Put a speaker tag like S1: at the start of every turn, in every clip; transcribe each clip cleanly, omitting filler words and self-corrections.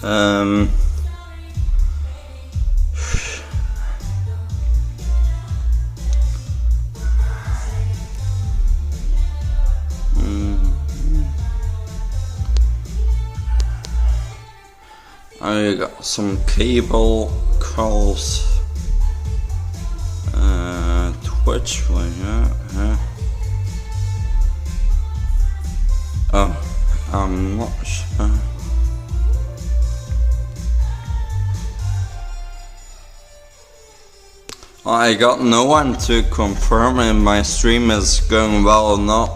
S1: Um, I got some cable calls. Twitch, what, yeah. Oh, I'm not sure. I got no one to confirm if my stream is going well or not.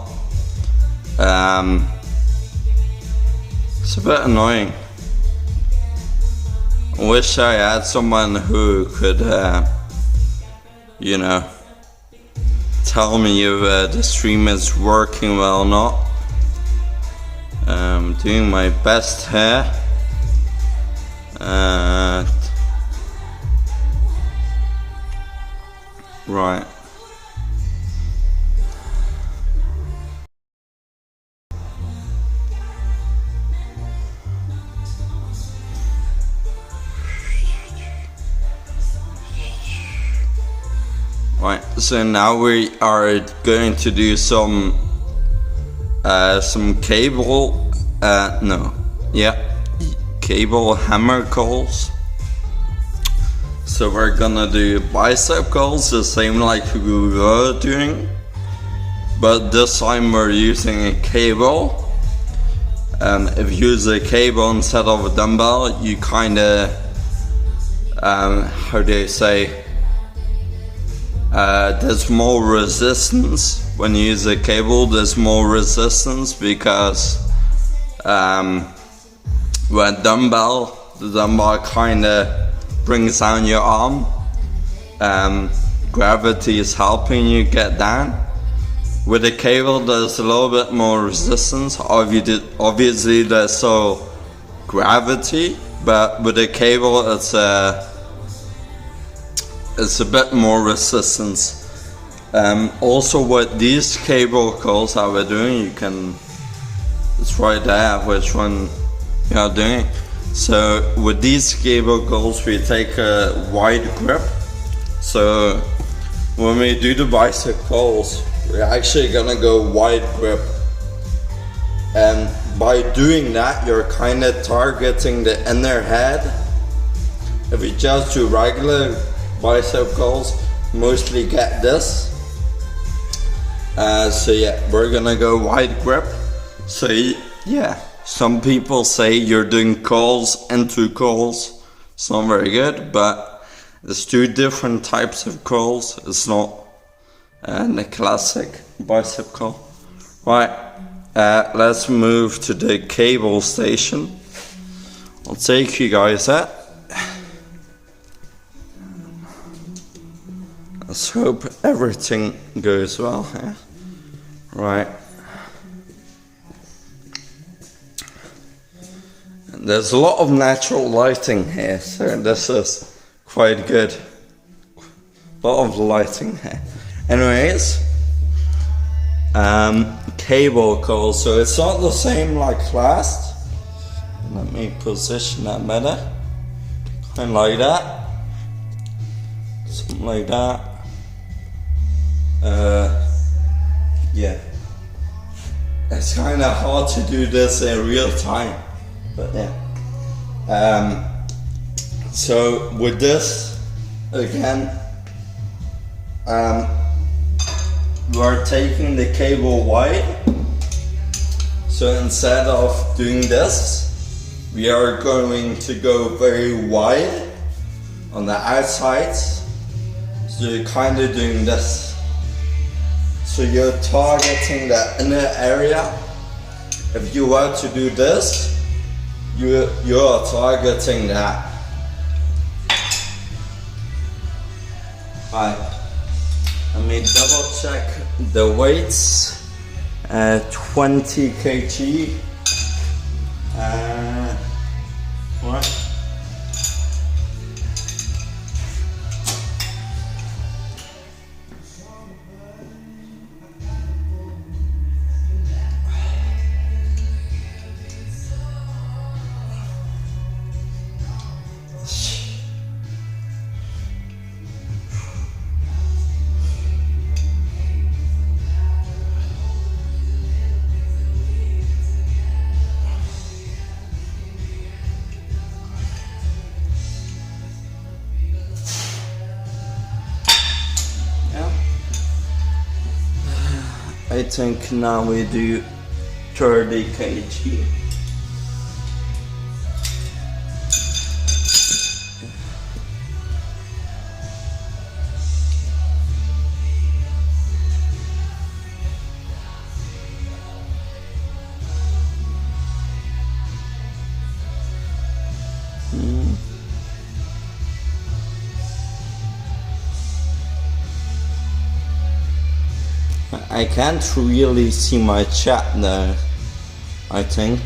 S1: It's a bit annoying. I wish I had someone who could, you know, tell me if the stream is working well or not. I'm doing my best here. Right. Right, so now we are going to do some cable, cable hammer calls. So we're gonna do bicep calls, the same like we were doing, but this time we're using a cable. If you use a cable instead of a dumbbell, you kinda, how do you say, there's more resistance. When you use a cable, there's more resistance because with dumbbell, the dumbbell kinda brings down your arm. Gravity is helping you get down. With a cable, there's a little bit more resistance. Obviously, there's so gravity, but with a cable, it's a bit more resistance. Also, with these cable calls that we're doing, you can, it's right there which one you are doing. So with these cable calls, we take a wide grip. So when we do the bicep calls, we're actually gonna go wide grip. And by doing that, you're kind of targeting the inner head. If we just do regular bicep calls, mostly get this. So yeah, we're gonna go wide grip. So yeah, some people say you're doing calls into calls. It's not very good, but there's two different types of calls. It's not the classic bicep call. Right, let's move to the cable station. I'll take you guys out. Let's hope everything goes well here. Right. And there's a lot of natural lighting here, so this is quite good. A lot of lighting here. Anyways, cable call. So it's not the same like last. Let me position that better. Kind of like that. Something like that. Yeah, it's kind of hard to do this in real time, but yeah. So with this, again, we're taking the cable wide. So instead of doing this, we are going to go very wide on the outsides. So you're kind of doing this. So you're targeting the inner area. If you were to do this, you're targeting that. Right. Let me double check the weights. 20 kg. Right. I think now we do 30 kg. I can't really see my chat there, I think.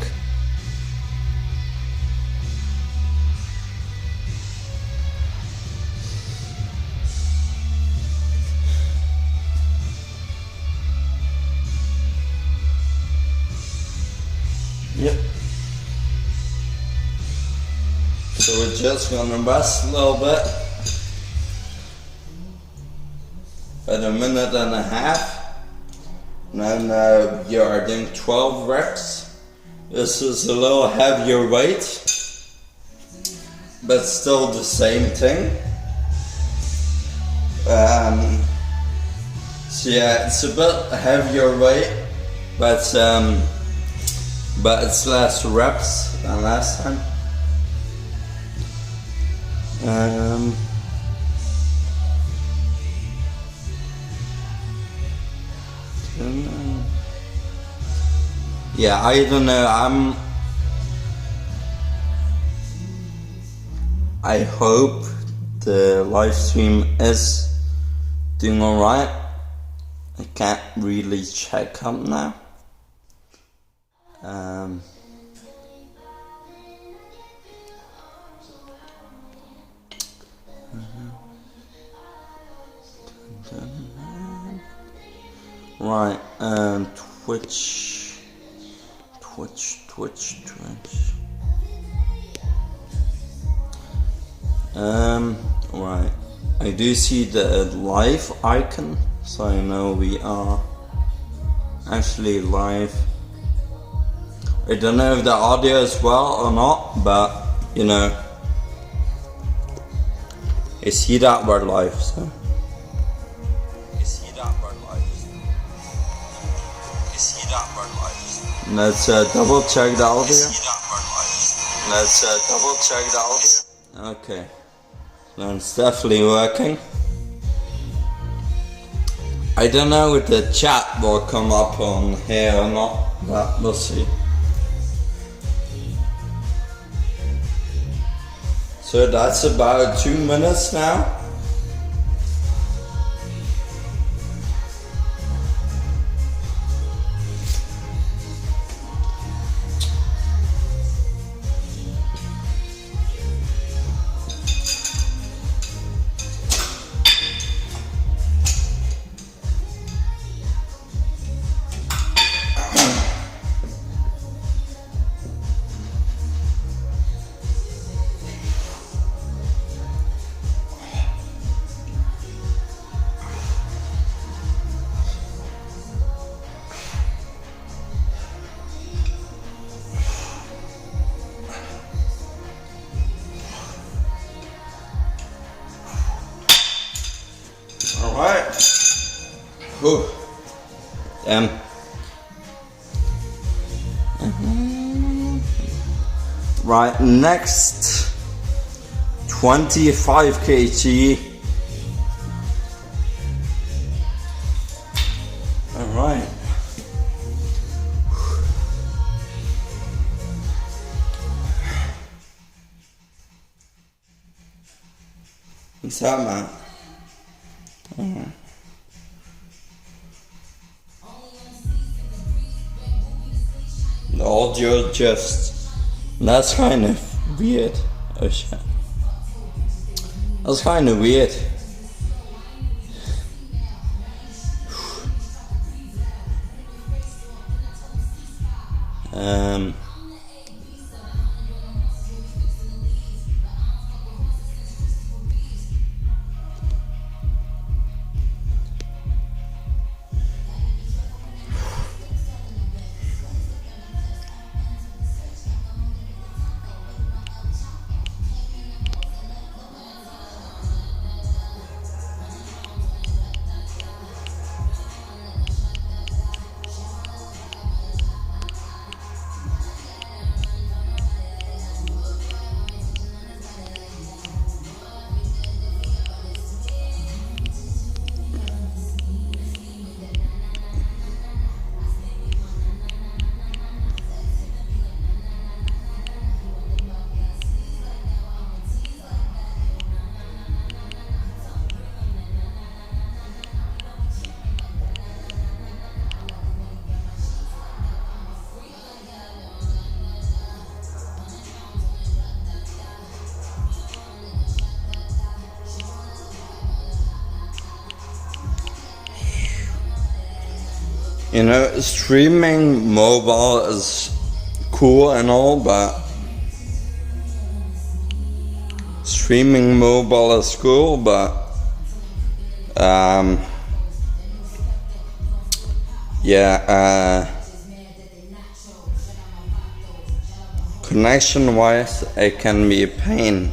S1: Yep. So we're just gonna rest a little bit. About a minute and a half. And then you are doing 12 reps. This is a little heavier weight, but still the same thing. So yeah, it's a bit heavier weight, but it's less reps than last time. Yeah, I don't know, I hope the live stream is doing alright. I can't really check up now. Right, Twitch. Right. I do see the live icon, so I know we are actually live. I don't know if the audio is well or not, but you know, I see that we're live, so. Let's double check the audio. Okay. Then it's definitely working. I don't know if the chat will come up on here or not, but we'll see. So that's about 2 minutes now. Alright. Whew. Damn. Right, next 25 kg. Alright. What's that, man? Alright. The audio just... That's kind of weird. Oh shit. That's kind of weird. You know, streaming mobile is cool and all, but yeah, connection wise it can be a pain.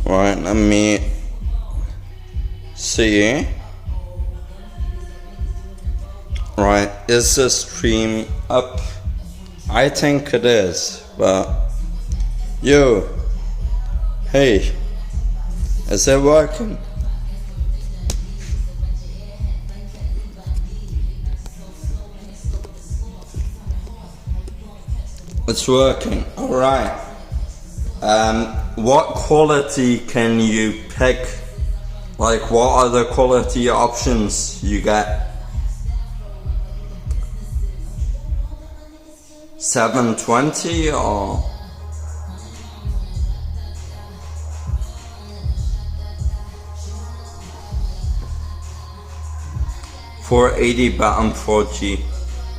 S1: Right, let me see. Right, is the stream up? I think it is, but yo, hey, is it working? It's working, alright. What quality can you pick? Like, what are the quality options you get? 720 or 480 but I'm 4G.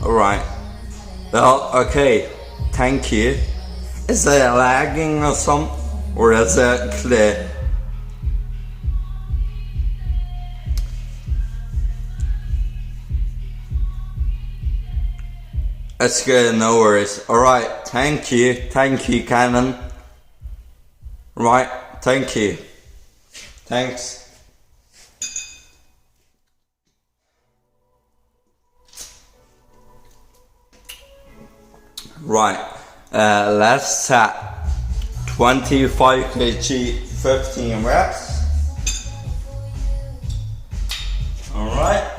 S1: Alright. Well, okay. Thank you. Is it lagging or something? Or is it clear? It's good, no worries. Alright, thank you, Canon. Right, thank you. Thanks. Right, let's set 25 kg, 15 reps. Alright.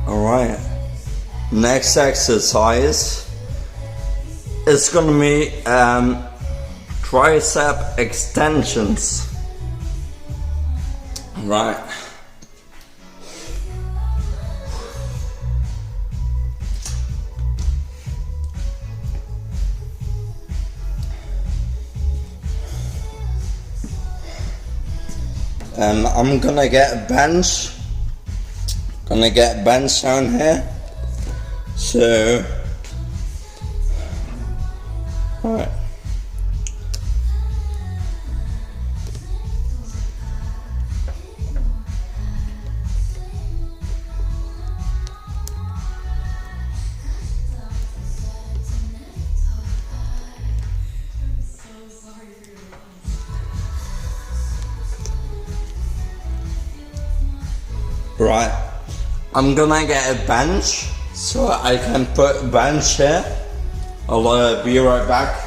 S1: Alright, next exercise is gonna be tricep extensions. Right. I'm gonna get a bench. Gonna get a bench down here. So, alright. Right, I'm gonna get a bench so I can put a bench here. I'll be right back.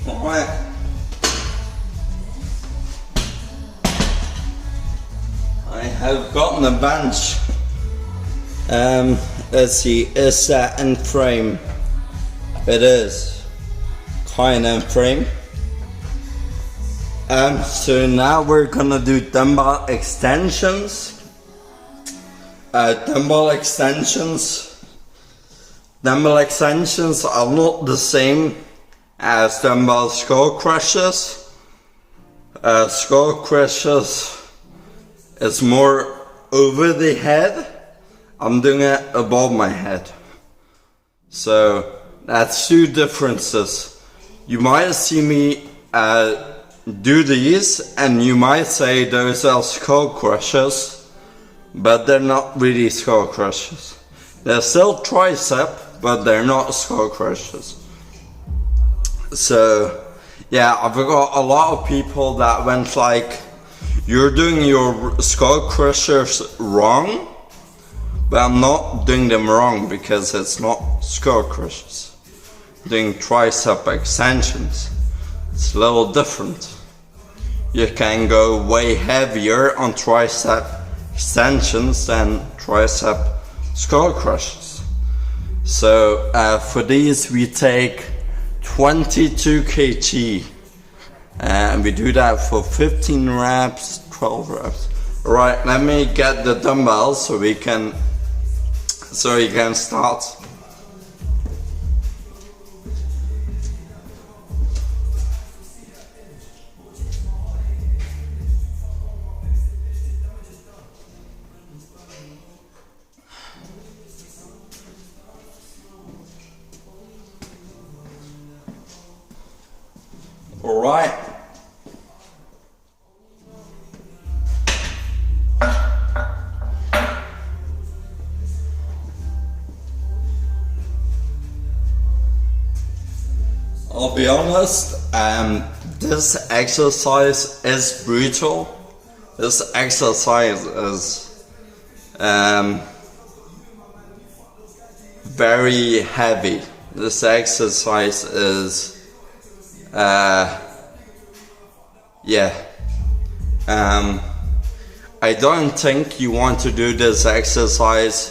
S1: Right. I have gotten a bench. Let's see, is that in frame? It is kind of in frame. So now we're gonna do dumbbell extensions. Dumbbell extensions are not the same as dumbbell skull crushes. Skull crushes is more over the head. I'm doing it above my head. So that's two differences. You might see me do these and you might say those are skull crushers, but they're not really skull crushers. They're still tricep, but they're not skull crushers. So yeah, I've got a lot of people that went like, you're doing your skull crushers wrong, but I'm not doing them wrong because it's not skull crushers. I'm doing tricep extensions. It's a little different. You can go way heavier on tricep extensions than tricep skull crushes. So for these we take 22 kg and we do that for 15 reps, 12 reps. Alright, let me get the dumbbells so you can start. All right. I'll be honest, this exercise is brutal. This exercise is very heavy. This exercise is I don't think you want to do this exercise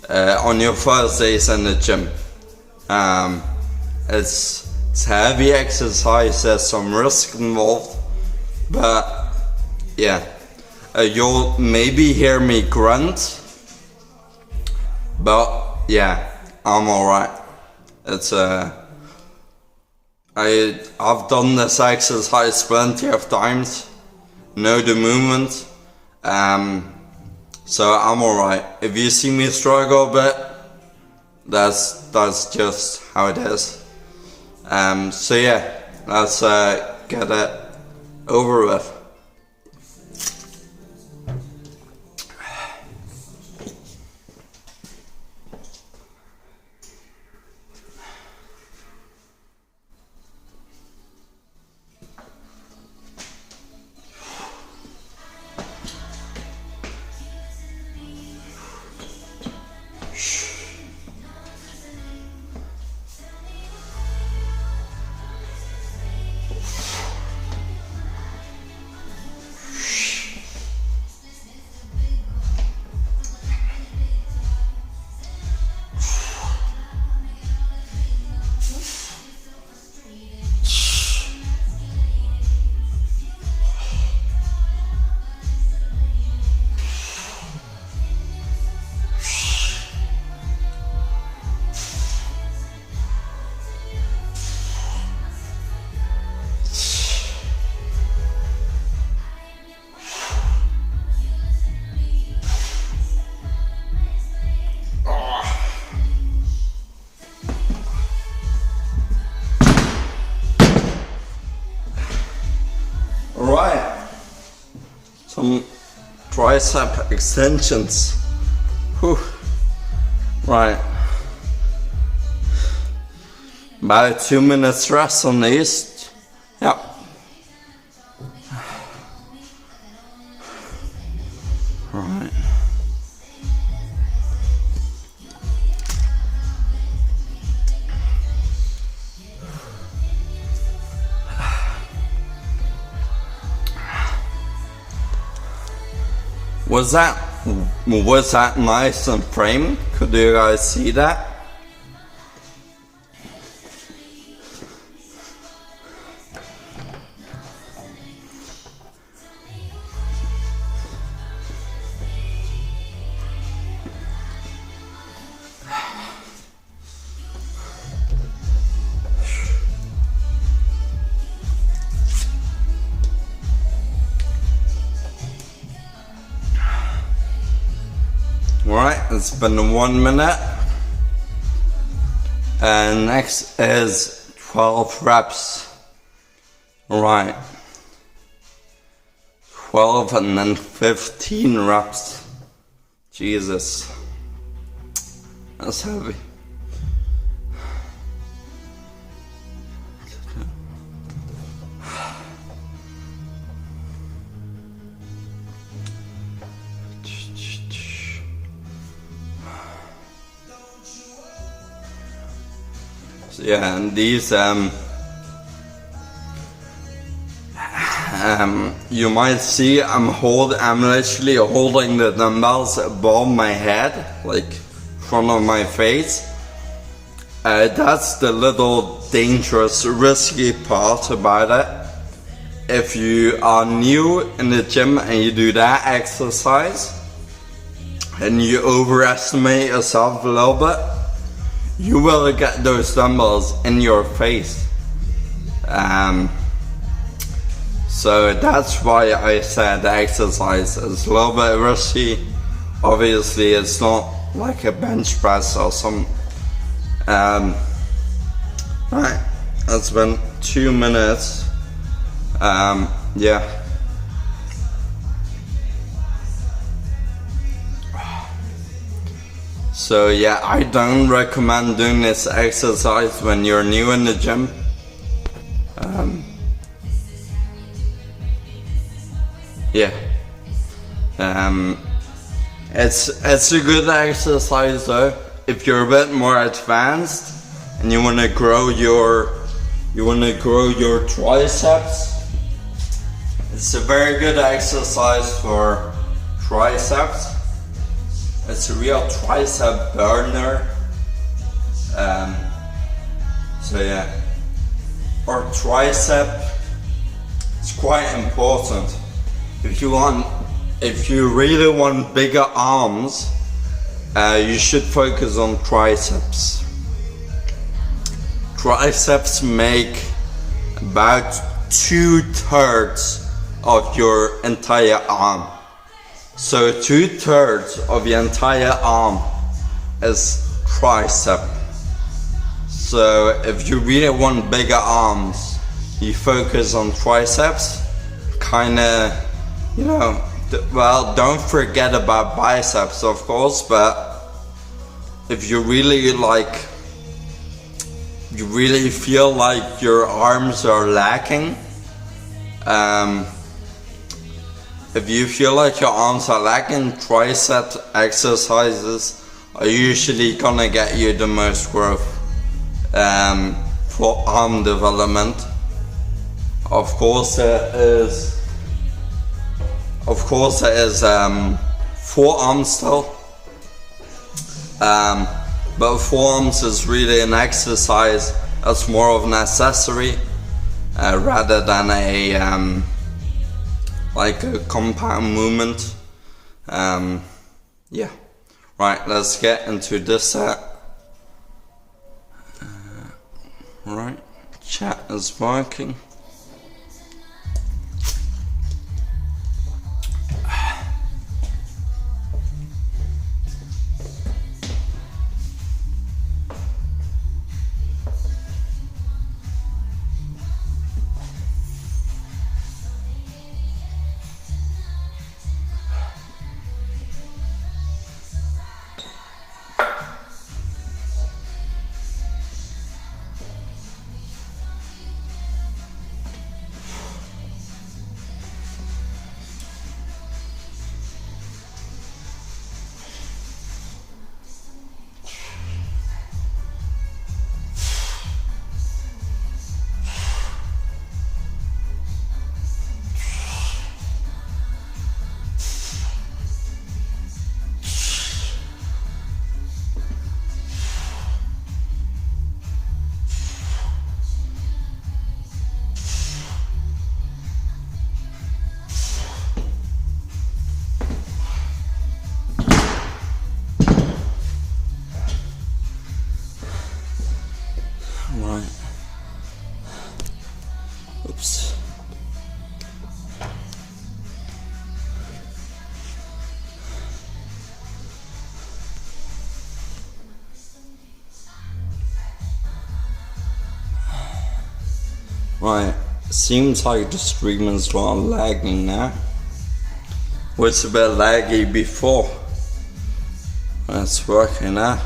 S1: on your first days in the gym. It's heavy exercise, there's some risk involved, but yeah, you'll maybe hear me grunt, but yeah, I'm alright. It's I've done this exercise plenty of times, know the movement, so I'm alright. If you see me struggle a bit, that's just how it is. So yeah, let's get it over with. Alright, some tricep extensions. Whew. Right, about 2 minutes rest on these. Yep. Alright. Was that nice and frame? Could you guys see that? Right, it's been 1 minute. And next is 12 reps. Right. 12 and then 15 reps. Jesus. That's heavy. So yeah, and these you might see I'm literally holding the dumbbells above my head, like in front of my face. That's the little dangerous, risky part about it. If you are new in the gym and you do that exercise and you overestimate yourself a little bit, you will get those dumbbells in your face. So that's why I said the exercise is a little bit risky. Obviously it's not like a bench press or some. Right, it's been 2 minutes. Yeah. So yeah, I don't recommend doing this exercise when you're new in the gym. Yeah. It's a good exercise though if you're a bit more advanced and you want to grow your triceps. It's a very good exercise for triceps. It's a real tricep burner. So yeah, or tricep. It's quite important. If you really want bigger arms, you should focus on triceps. Triceps make about 2/3 of your entire arm. So 2/3 of the entire arm is tricep. So if you really want bigger arms, you focus on triceps. Kinda, you know, well, don't forget about biceps, of course, but if you really feel like your arms are lacking, if you feel like your arms are lacking, tricep exercises are usually gonna get you the most growth for arm development. Of course there is forearms still, but forearms is really an exercise that's more of an accessory rather than a like a compound movement. Yeah, right, let's get into this set. Right, chat is working. Oops. Right, seems like the stream is rather lagging now. Was a bit laggy before. It's working now.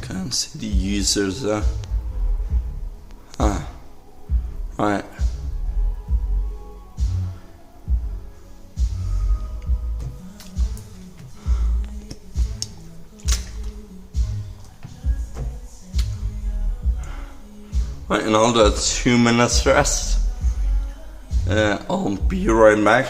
S1: Can't see the users there. Right. Right, another 2 minutes rest. I'll be right back.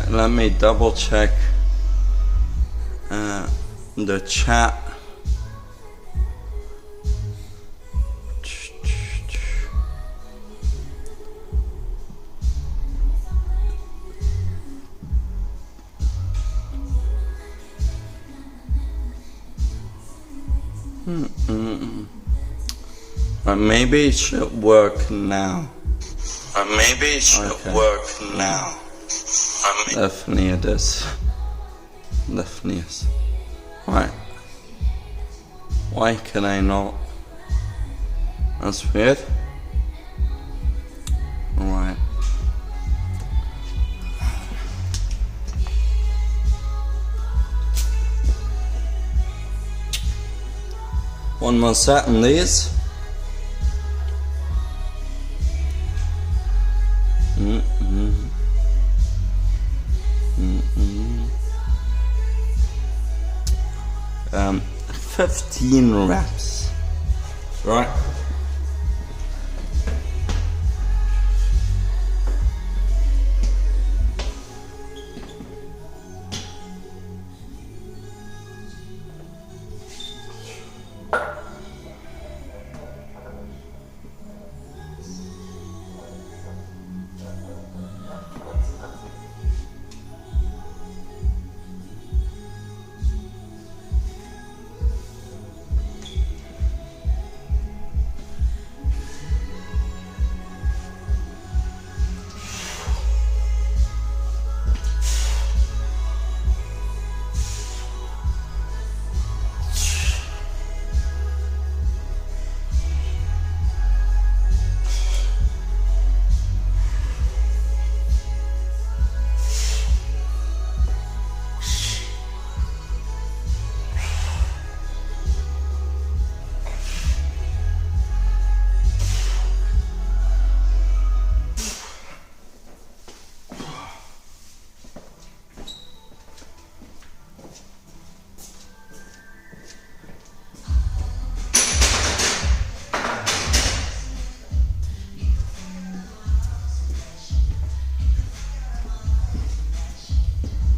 S1: Let me double check the chat. Maybe it should work now.
S2: Maybe it should work now.
S1: Definitely it is. Definitely is. Right. Why can I not? That's weird. Alright. One more set on these. Mm-mm. 15 reps, right?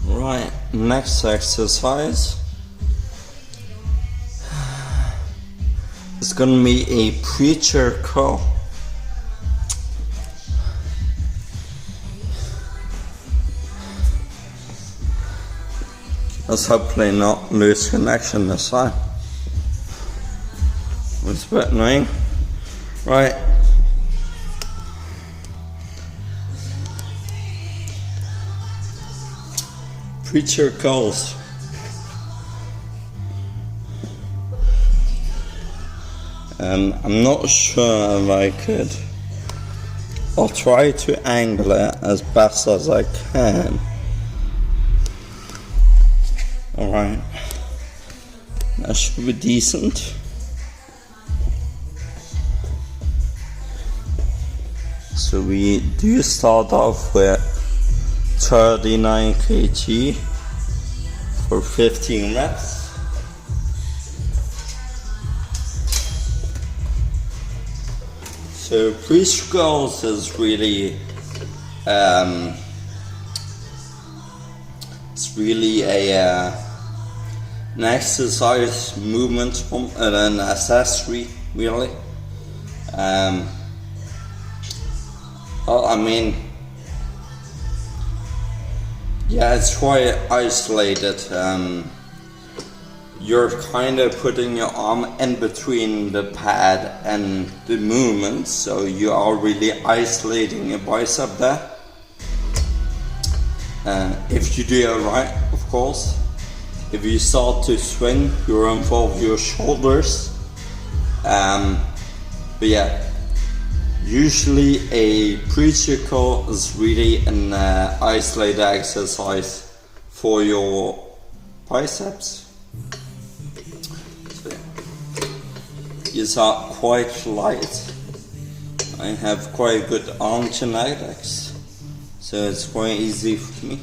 S1: Right, next exercise is gonna be a preacher curl. Let's hopefully not lose connection this time. It's a bit annoying. Right. Preacher calls. I'm not sure if I could. I'll try to angle it as best as I can. Alright. That should be decent. So we do start off with 39 kg for 15 reps. So pre-sculls is really it's really an exercise movement and an accessory really. Well, I mean, yeah, it's quite isolated. You're kind of putting your arm in between the pad and the movement, so you are really isolating your bicep there. If you do it right, of course. If you start to swing, you involve your shoulders. But yeah, usually a preacher curl is really an isolated exercise for your biceps. These are quite light. I have quite good arm genetics, so it's quite easy for me.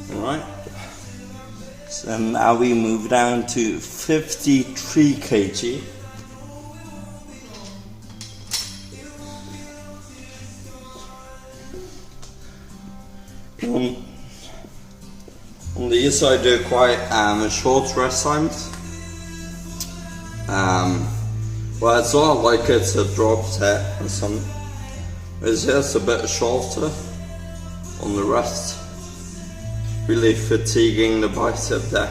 S1: Alright, so now we move down to 53 kg. On these I do quite short rest times. Well, it's not like it's a drop set or something. It's just a bit shorter on the rest. Really fatiguing the bicep there.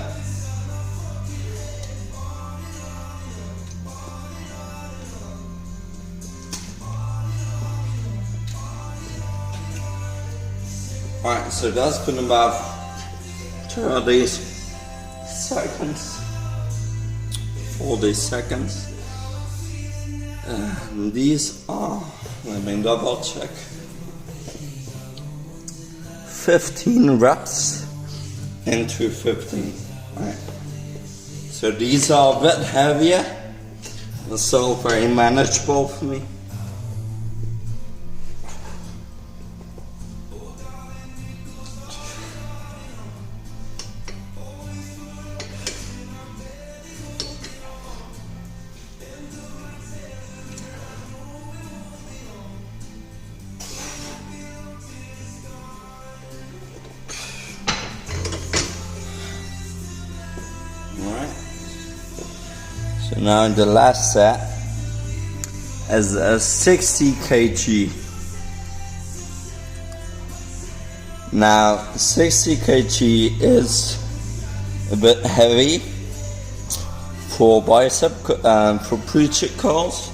S1: Alright, so that's been about 30 seconds, 40 seconds. And these are, let me double check, 15 reps into 15. Right. So these are a bit heavier, but still very manageable for me. So now the last set is a 60 kg. Now 60 kg is a bit heavy for bicep, for preacher curls.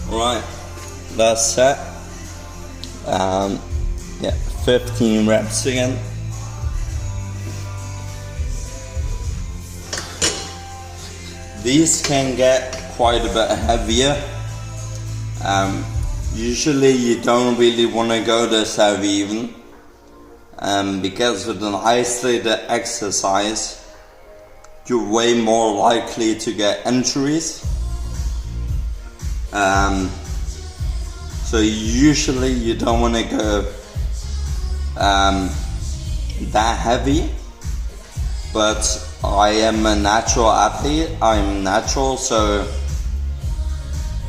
S1: Right, that's set. Yeah, 15 reps again. these can get quite a bit heavier. Usually you don't really want to go this heavy even, because with an isolated exercise you're way more likely to get injuries. So usually you don't want to go that heavy, but I am a natural athlete. I'm natural, so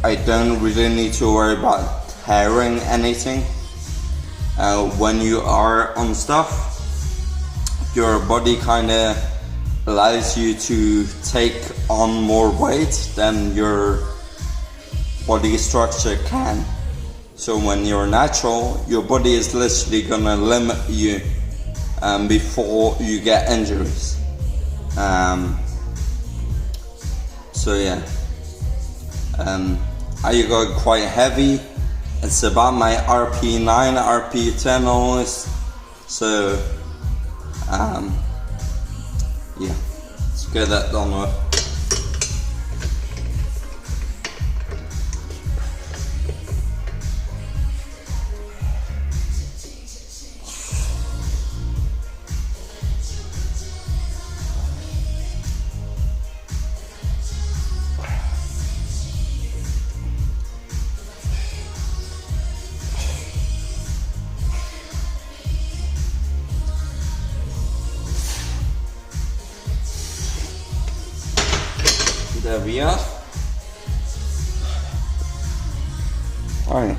S1: I don't really need to worry about tearing anything. When you are on stuff, your body kind of allows you to take on more weight than your body structure can. So when you're natural, your body is literally gonna limit you before you get injuries. So yeah, I go quite heavy. It's about my RP9, RP10 almost. So yeah, let's get that done with. There we are. Alright,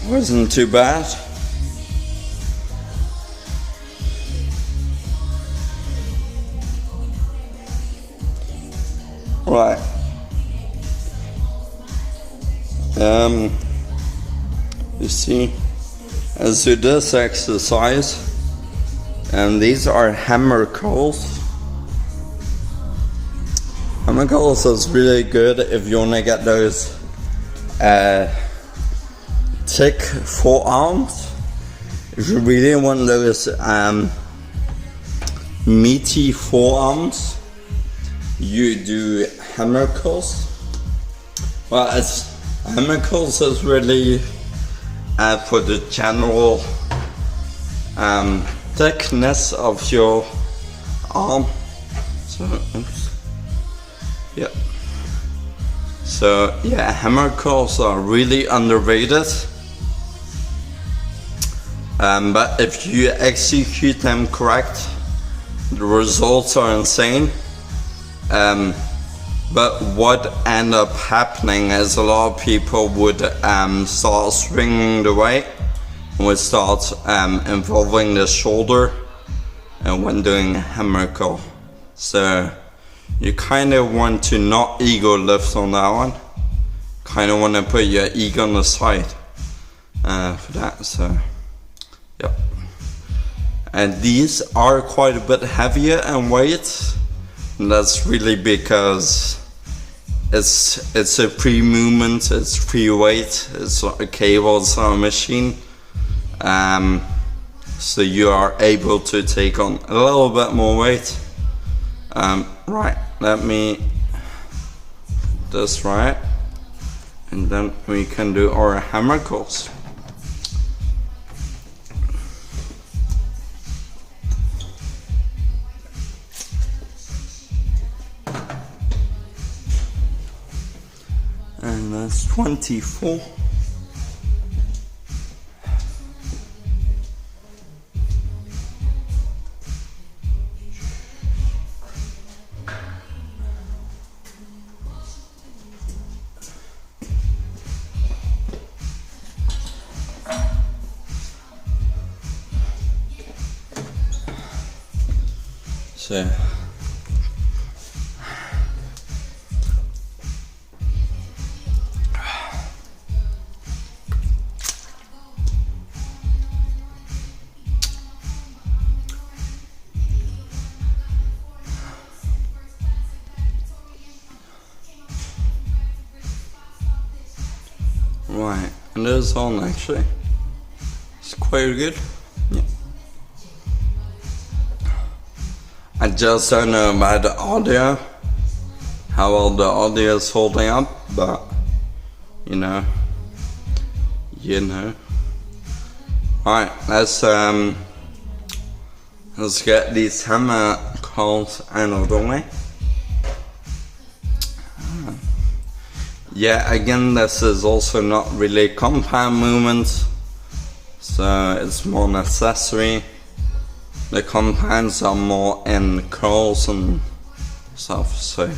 S1: wasn't too bad. Right. You see, as you do this exercise, and these are hammer curls. Hammer curls is really good if you want to get those thick forearms. If you really want those meaty forearms, you do hammer curls. Well, hammer curls is really for the general thickness of your arm. So, oops. Yeah. So yeah, hammer curls are really underrated. But if you execute them correct, the results are insane. But what end up happening is a lot of people would start swinging the weight and would start involving the shoulder when doing a hammer curl. So you kind of want to not ego lift on that one. Kind of want to put your ego on the side for that. So yep. And these are quite a bit heavier in weight. And that's really because it's a free movement, it's free weight, it's a cable, it's not a machine. So you are able to take on a little bit more weight. Right, let me do this right, and then we can do our hammer curls. And that's 24. So right, and this on actually. It's quite good. Yeah. I just don't know about the audio, how well the audio is holding up, but you know. Alright, let's get these hammer calls out of the way. Yeah, again, this is also not really compound movements, so it's more necessary. The compounds are more in curls and stuff, so.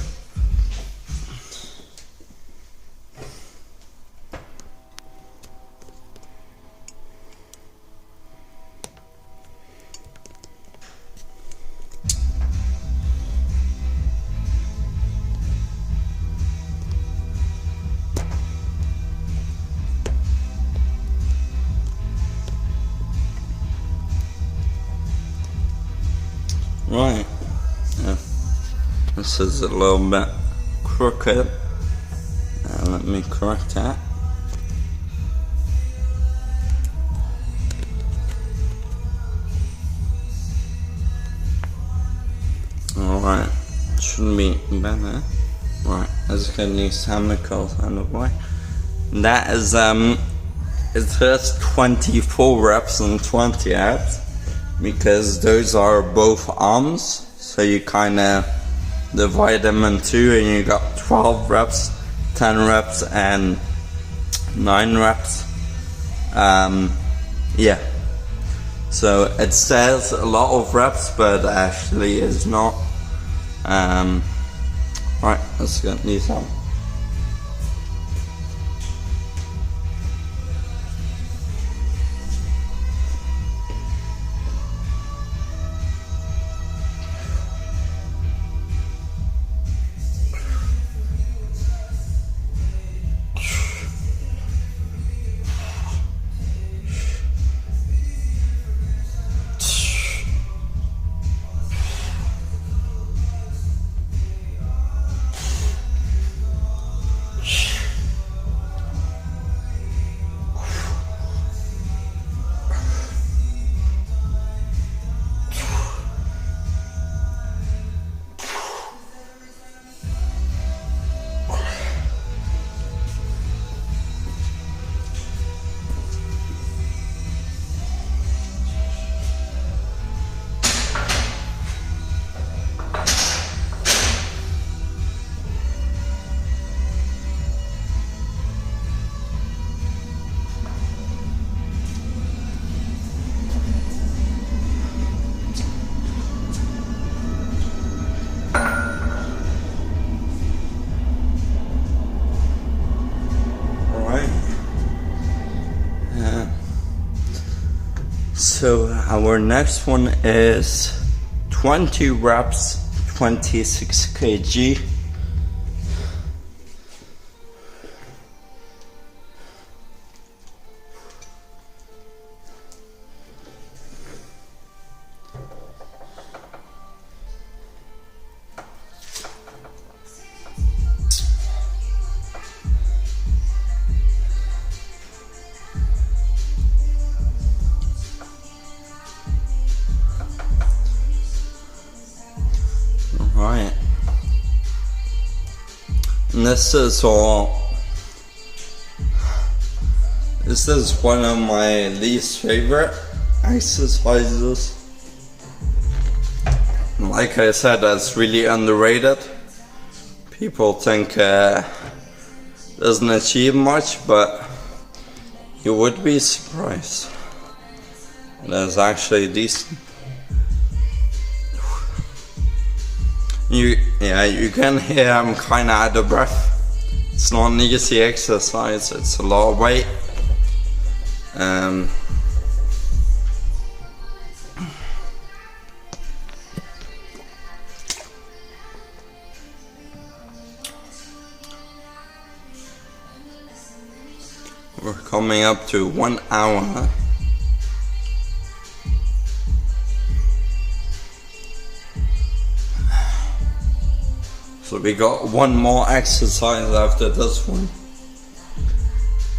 S1: Right, yeah. This is a little bit crooked. Let me correct that. Alright, shouldn't be better. Right, let's get these hammer curls out of the way. That is, it says 24 reps and 20 abs. Because those are both arms, so you kinda divide them in two and you got 12 reps, 10 reps and 9 reps. Yeah, so it says a lot of reps, but actually it's not. Right, let's get these on. So our next one is 20 reps, 26 kg. Right, and this is one of my least favorite exercises. Like I said, that's really underrated. People think doesn't achieve much, but you would be surprised. That's actually decent. You can hear I'm kinda out of breath. It's not an easy exercise, it's a lot of weight. We're coming up to 1 hour. So we got one more exercise after this one.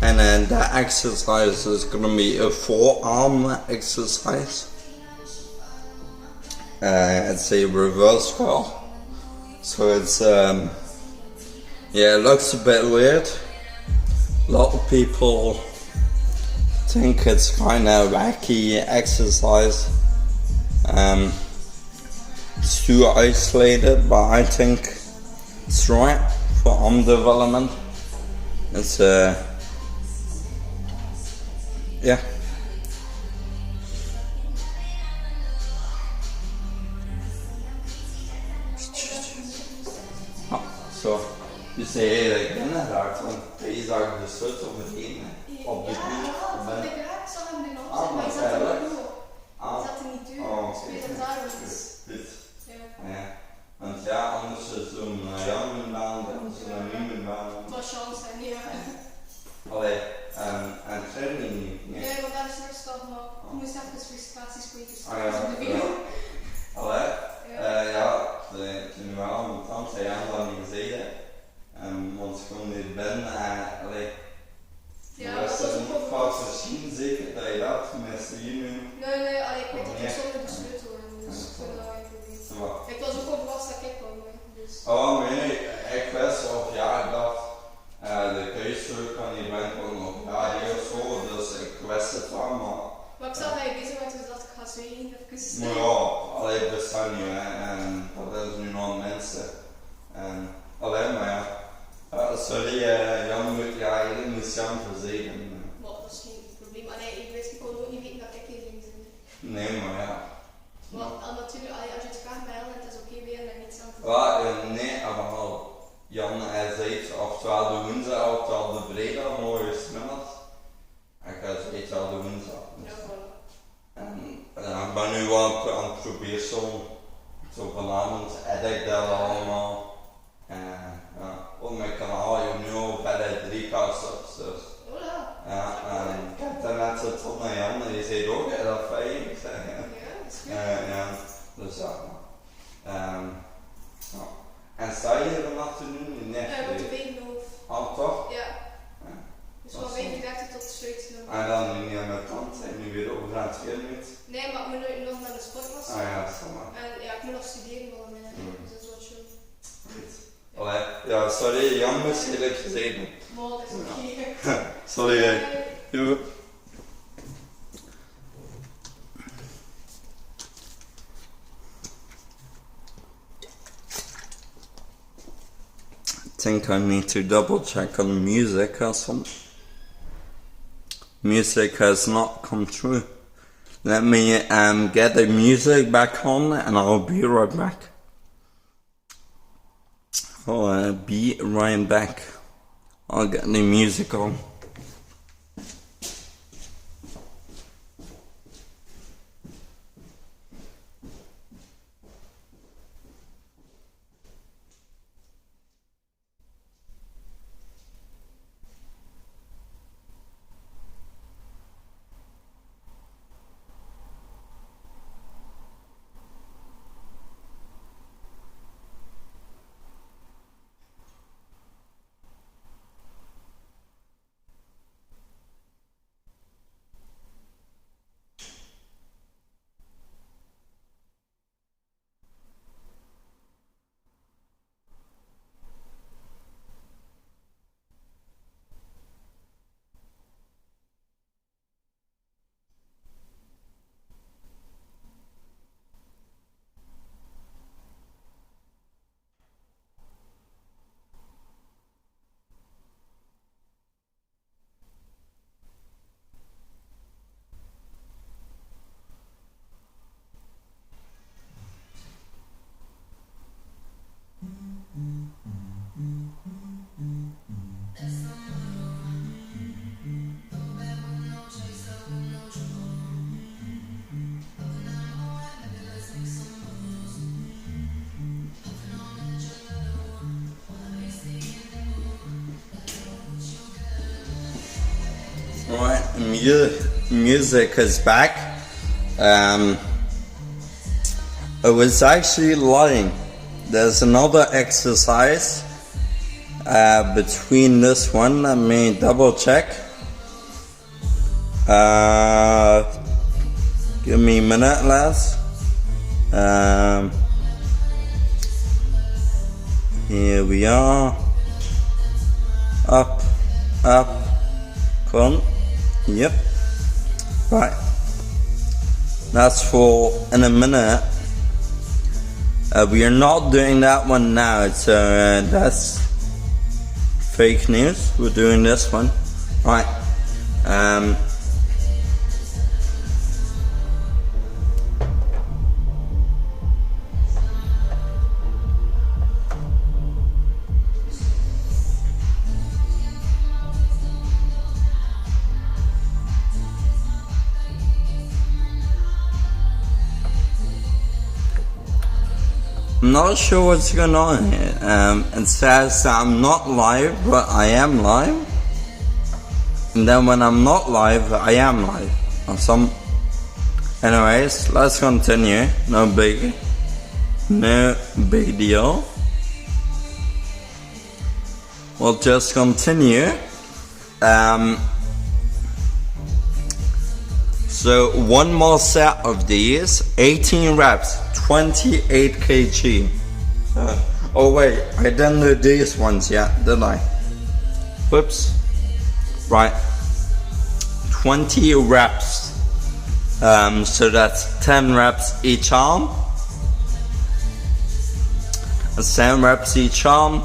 S1: And then that exercise is gonna be a forearm exercise. It's a reverse curl. So it's Yeah, it looks a bit weird. A lot of people think it's kind of wacky exercise. It's too isolated, but I think it's right for arm development. It's yeah. Så du ser den der sånn peizager det ser ut som et inn av det
S3: Ja,
S1: men
S3: det er så har det
S1: Ah,
S3: något.
S1: maar
S3: Men
S1: zij
S3: jag
S1: lukt.
S3: satt i mitt
S1: Oh,
S3: hus. Spelet där och
S1: dit.
S3: ja.
S1: Ja. Want ja, anders is zo'n Jan-baan en zo'n Niemenbaan.
S3: Vad chansen ja.
S1: Allee, en training niet.
S3: Nee, want daar is straks toch nog. Ik moest even frustratiespreekjes
S1: Ah ja,
S3: in de
S1: ja.
S3: video.
S1: Allee,
S3: Ja.
S1: ja, toen we al met tante Jan dat niet gezegd. Want ze kon niet binnen en allee.
S3: Ja,
S1: dat
S3: dat
S1: is
S3: was ook
S1: niet
S3: wel
S1: vaak gezien zeker dat je dat met hier nu.
S3: Nee, allee, ik weet dat
S1: Ja.
S3: ik zonder de sleutel in, dus ik vind dat wel even niet.
S1: Wat?
S3: Ik was ook wel verrast dat ik kwam, dus.
S1: Oh nee, ik wist of ja, ik dacht de keuzeur kan niet winkelen op ja, hier of zo, dus ik wist het wel,
S3: Maar ik zag dat je bezig was, dus dacht ik ga zwegen even.
S1: maar ja, allee, het bestaat niet hè, en dat is nu nog mensen. Alleen maar ja, sorry Jan moet, ja, je moet Jan verzekeren.
S3: Maar dat is geen probleem. Allee, ik kon ook niet weten dat ik hier ging zijn.
S1: Nee, maar ja.
S3: Want natuurlijk, allee, als je het graag bij het is oké weer en niets aan te doen.
S1: Ja, nee, maar Jan hij zei oftewel de woensdag, oftewel de vrijdag, mooi smiddags. Ik ga zeggen wel de woensdag.
S3: Ja, voilà.
S1: En ik ben nu wel aan het proberen zo vanavond edit ik dat allemaal. Ja, op mijn kanaal heb ik nu al verder 3 casts dus.
S3: Hola.
S1: Ja, en ik heb daarnet zo tot naar Jan en die zei ook dat fijn. Ik zeg ja.
S3: Ja, dat is goed.
S1: Ja, dus ja. Ja. En sta je hier vannacht te doen? Nee.
S3: Ja, wat de Beekhof.
S1: Oh, toch?
S3: Ja.
S1: Ja.
S3: Dus van 35 tot 17 nog.
S1: En dan nu niet aan mijn kant en nu weer over aan het filmen.
S3: Nee, maar ik moet nu nog naar de sportles.
S1: Ah ja, dat is maar.
S3: En ja, ik moet nog studeren voor een dus dat is wat chill.
S1: Goed. Allee, ja, sorry, Jan moest eerlijk gezegd.
S3: Maar dat is oké.
S1: Sorry, hè. Jo. I think I need to double check on music or something. Music has not come through. Let me get the music back on and I'll be right back. I'll be right back. I'll get the music on. Right, music is back. I was actually lying. There's another exercise between this one. Let me double check. Give me a minute, lads. Here we are. up, up, con. Yep. Right. That's for in a minute. We are not doing that one now, so that's fake news. We're doing this one. Right. I'm not sure what's going on here. It says that I'm not live, but I am live. And then when I'm not live, I am live. Anyways, let's continue. No big deal. We'll just continue. So one more set of these, 18 reps, 28 kg. Oh wait, I didn't do these ones yet, did I? Whoops. Right, 20 reps. So that's 10 reps each arm. That's 10 reps each arm,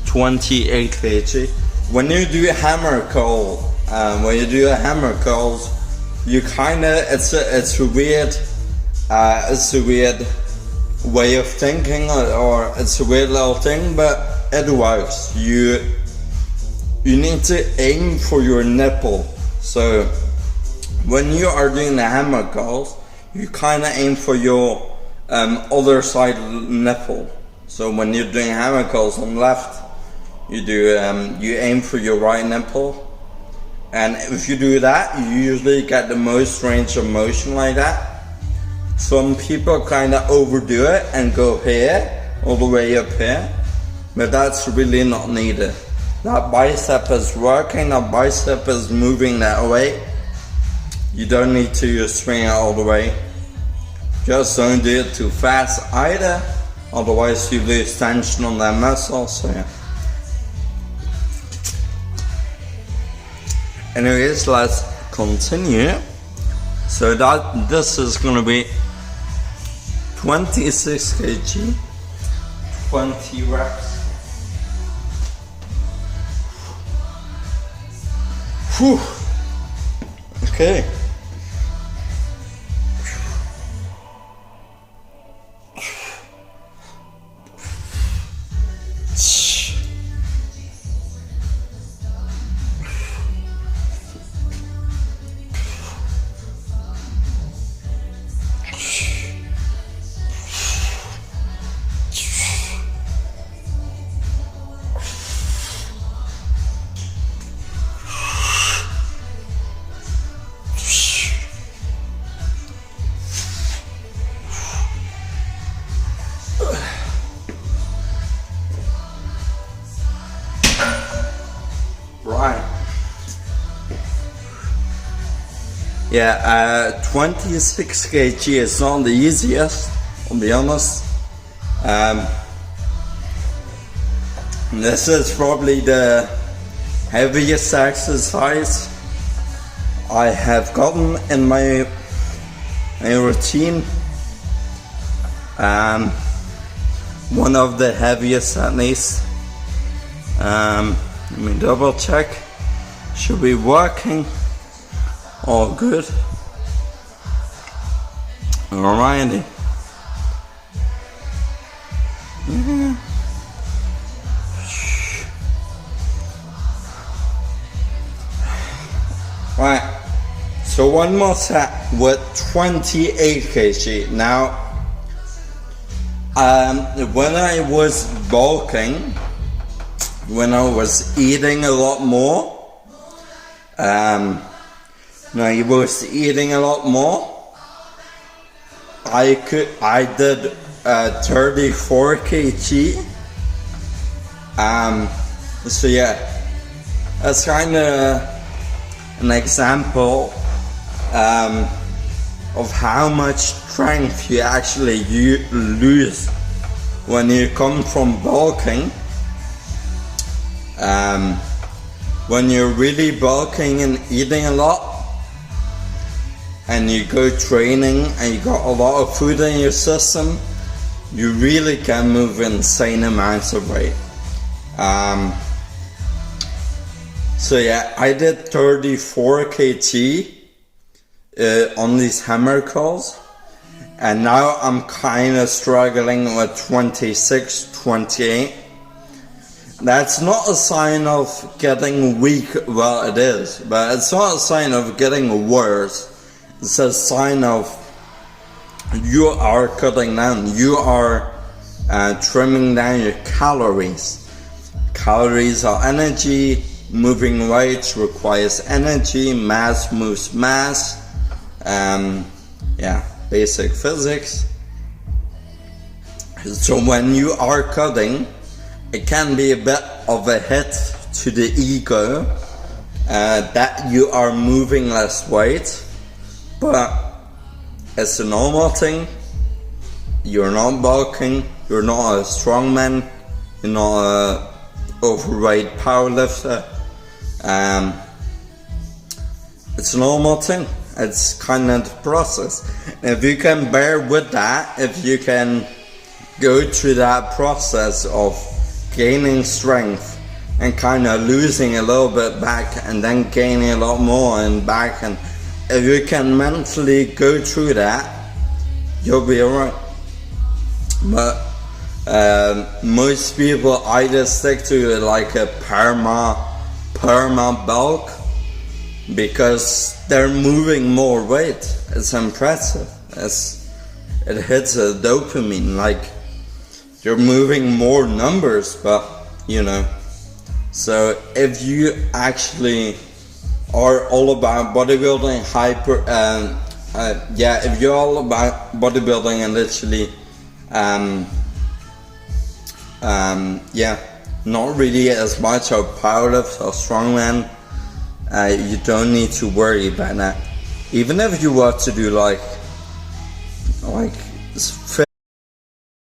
S1: 28 kg. When you do a hammer curl, you kinda, it's a weird way of thinking, or it's a weird little thing, but it works. You need to aim for your nipple. So when you are doing the hammer curls, you kinda aim for your other side nipple. So when you're doing hammer curls on the left, you aim for your right nipple. And if you do that, you usually get the most range of motion like that. Some people kind of overdo it and go here, all the way up here, but that's really not needed. That bicep is working, that bicep is moving that way. You don't need to swing it all the way. Just don't do it too fast either, otherwise you lose tension on that muscle, so yeah. Anyways, let's continue. So this is gonna be 26 kg, 20 reps. Whew. Okay. Yeah, 26 kg is not the easiest, I'll be honest. This is probably the heaviest exercise I have gotten in my routine. One of the heaviest at least. Let me double check. Should be working. All good. Alrighty. Right. So one more set with 28 kg. Now, when I was bulking, when I was eating a lot more, I was eating a lot more. I did 34 kg. So yeah, that's kind of an example of how much strength you actually lose when you come from bulking. when you're really bulking and eating a lot, and you go training and you got a lot of food in your system, you really can move insane amounts of weight. So yeah, I did 34 kg on these hammer calls, and now I'm kind of struggling with 26, 28. That's not a sign of getting weak, well it is, but it's not a sign of getting worse. It's a sign of you are cutting down, you are trimming down your calories. Calories are energy, moving weights requires energy, mass moves mass, yeah, basic physics. So when you are cutting, it can be a bit of a hit to the ego that you are moving less weight, but it's a normal thing. You're not bulking, you're not a strongman, you're not a overweight powerlifter. It's a normal thing. It's kind of the process. If you can bear with that, if you can go through that process of gaining strength and kind of losing a little bit back and then gaining a lot more and back, and if you can mentally go through that, you'll be alright. But most people either stick to like a perma bulk because they're moving more weight. It's impressive. It hits a dopamine, like you're moving more numbers, but you know. So if you actually are all about bodybuilding, if you're all about bodybuilding and literally not really as much of powerlift or strongman, you don't need to worry about that. Even if you were to do like 50